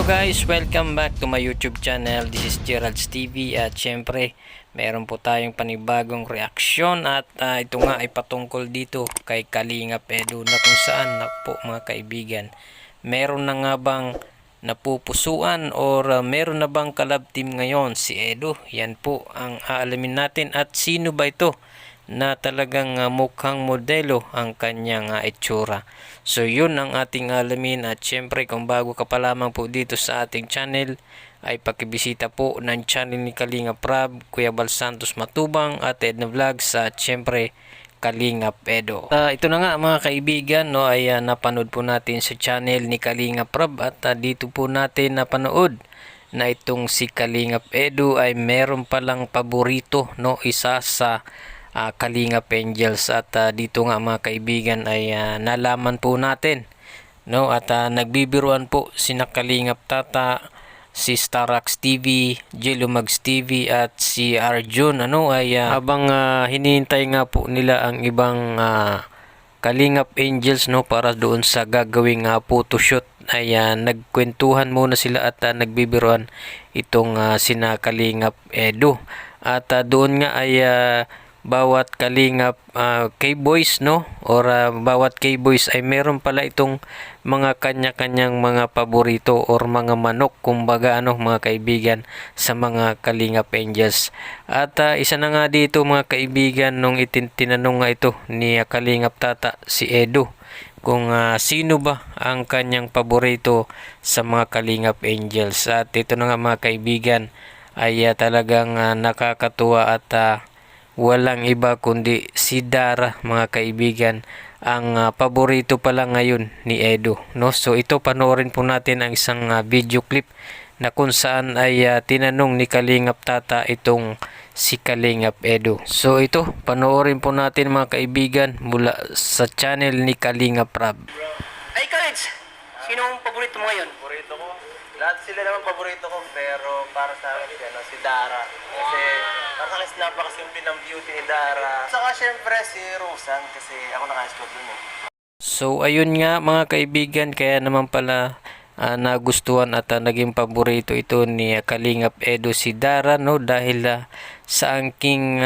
guys, welcome back to my YouTube channel. This is Gerald's TV at syempre meron po tayong panibagong reaksyon at ito nga ay patungkol dito kay Kalingap Edu na kung saan na po mga kaibigan, meron na nga bang napupusuan or meron na bang collab team ngayon si Edu? Yan po ang aalamin natin at sino ba ito na talagang mukhang modelo ang kanyang itsura. So yun ang ating alamin at syempre kung bago ka pa lamang po dito sa ating channel ay pakibisita po ng channel ni Kalingap Rab, Kuya Bal Santos Matubang at Edna Vlogs at syempre Kalingap Edu. Ito na nga mga kaibigan, no, ay napanood po natin sa channel ni Kalingap Rab at dito po natin napanood na itong si Kalingap Edu ay meron palang paborito, no, isa sa Kalingap Angels at dito nga mga kaibigan ay nalaman po natin, no, at nagbibiruan po sina Kalingap Tata, si Starax TV, Jelumags TV at si Arjun, ano, ay habang hinihintay nga po nila ang ibang Kalingap Angels, no, para doon sa gagawing photoshoot ay nagkwentuhan muna sila at nagbibiruan itong sina Kalingap Edu at doon nga ay bawat Kalingap K-Boys, no, or bawat K-Boys ay meron pala itong mga kanya-kanyang mga paborito or mga manok, kumbaga, ano, mga kaibigan, sa mga Kalingap Angels. At isa na nga dito mga kaibigan nung tinanong nga ito ni Kalingap Tata si Edu kung sino ba ang kanyang paborito sa mga Kalingap Angels. At ito na nga mga kaibigan ay talagang nakakatuwa at walang iba kundi si Dara mga kaibigan ang paborito pala ngayon ni Edu, no? So ito, panoorin po natin ang isang video clip na kung saan ay tinanong ni Kalingap Tata itong si Kalingap Edu. So ito, panoorin po natin mga kaibigan mula sa channel ni Kalingap Rab. Ay, Kaleds! Sinong paborito mo ngayon? Paborito ko? Lahat sila naman paborito ko, pero para sa akin si Dara. Kasi para sa akin napakasimple ng beauty ni Dara. Saka syempre si Rosan kasi ako naka-scout dun eh. So ayun nga mga kaibigan, kaya naman pala nagustuhan at naging paborito ito ni Kalingap Edu si Dara, no, dahil sa angking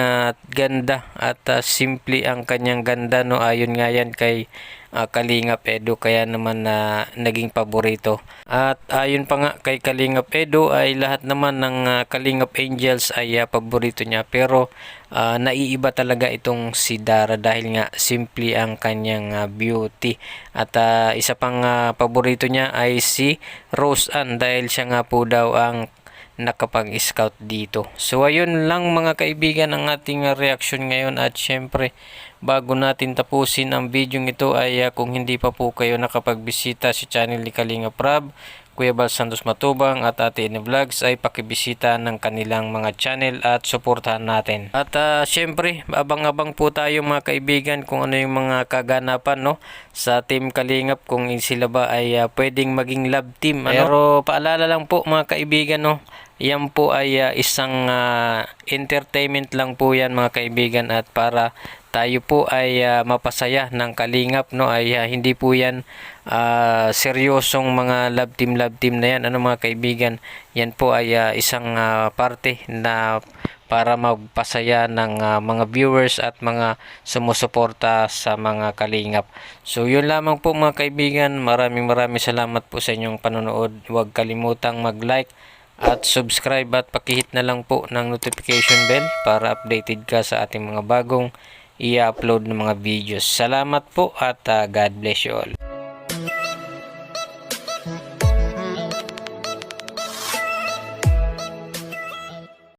ganda at simple ang kanyang ganda, no, ayon nga yan kay Kalingap Edu, kaya naman naging paborito. At ayon pa nga kay Kalingap Edu ay lahat naman ng Kalingap Angels ay paborito niya, pero naiiba talaga itong si Dara dahil nga simple ang kanyang beauty. At isa pang paborito niya ay si Rose Ann dahil siya nga po daw ang nakapag-scout dito. So ayun lang mga kaibigan ang ating reaction ngayon at syempre bago natin tapusin ang video ito ay kung hindi pa po kayo nakapagbisita sa channel ni Kalingap Rab, Kuya Bal Santos Matubang at Ate Edna Vlogs ay pakibisita ng kanilang mga channel at suportahan natin. At syempre abang-abang po tayo mga kaibigan kung ano yung mga kaganapan, no, sa Team Kalingap, kung sila ba ay pwedeng maging love team, ano? Pero paalala lang po mga kaibigan, no, yan po ay isang entertainment lang po yan mga kaibigan, at para tayo po ay mapasaya ng Kalingap, no, ay hindi po yan seryosong mga love team na yan, ano mga kaibigan. Yan po ay isang parte na para magpasaya ng mga viewers at mga sumusuporta sa mga Kalingap. So yun lamang po mga kaibigan, maraming salamat po sa inyong panonood. Huwag kalimutang mag-like at subscribe at pakihit na lang po ng notification bell para updated ka sa ating mga bagong i-upload ng mga videos. Salamat po at God bless you all.